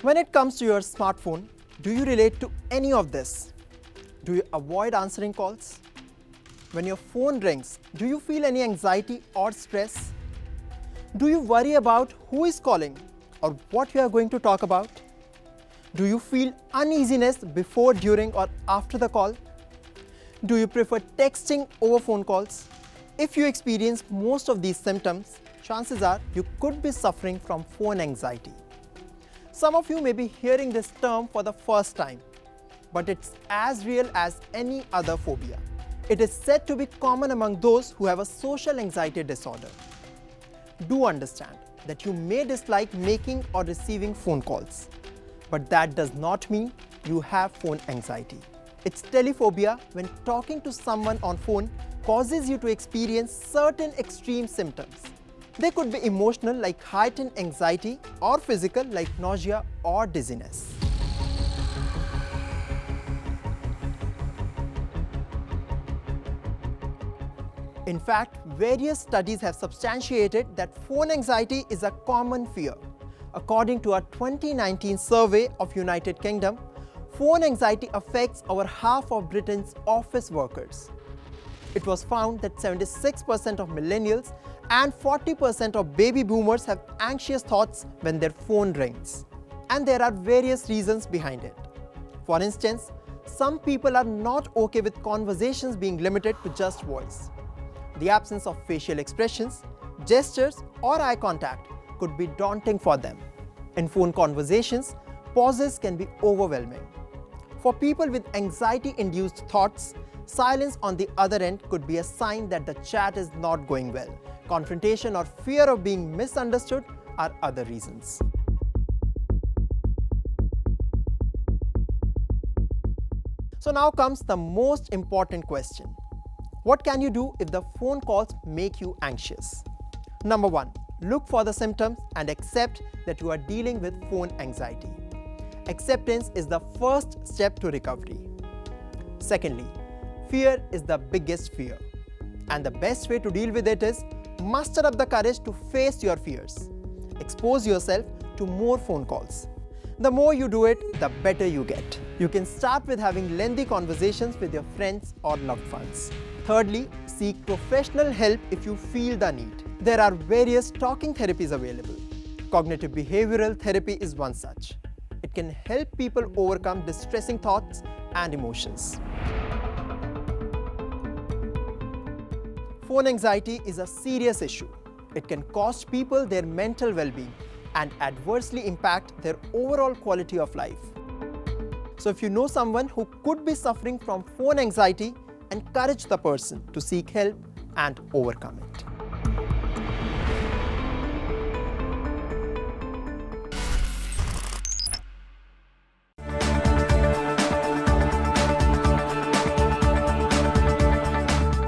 When it comes to your smartphone, do you relate to any of this? Do you avoid answering calls? When your phone rings, do you feel any anxiety or stress? Do you worry about who is calling or what you are going to talk about? Do you feel uneasiness before, during, or after the call? Do you prefer texting over phone calls? If you experience most of these symptoms, chances are you could be suffering from phone anxiety. Some of you may be hearing this term for the first time, but it's as real as any other phobia. It is said to be common among those who have a social anxiety disorder. Do understand that you may dislike making or receiving phone calls, but that does not mean you have phone anxiety. It's telephobia when talking to someone on phone causes you to experience certain extreme symptoms. They could be emotional like heightened anxiety or physical like nausea or dizziness. In fact, various studies have substantiated that phone anxiety is a common fear. According to a 2019 survey of United Kingdom, phone anxiety affects over half of Britain's office workers. It was found that 76% of millennials and 40% of baby boomers have anxious thoughts when their phone rings. And there are various reasons behind it. For instance, some people are not okay with conversations being limited to just voice. The absence of facial expressions, gestures, or eye contact could be daunting for them. In phone conversations, pauses can be overwhelming. For people with anxiety-induced thoughts, silence on the other end could be a sign that the chat is not going well. Confrontation or fear of being misunderstood are other reasons. So now comes the most important question. What can you do if the phone calls make you anxious? Number 1, look for the symptoms and accept that you are dealing with phone anxiety. Acceptance is the first step to recovery. Secondly, fear is the biggest fear. And the best way to deal with it is muster up the courage to face your fears. Expose yourself to more phone calls. The more you do it, the better you get. You can start with having lengthy conversations with your friends or loved ones. Thirdly, seek professional help if you feel the need. There are various talking therapies available. Cognitive behavioral therapy is one such. It can help people overcome distressing thoughts and emotions. Phone anxiety is a serious issue. It can cost people their mental well-being and adversely impact their overall quality of life. So if you know someone who could be suffering from phone anxiety, encourage the person to seek help and overcome it.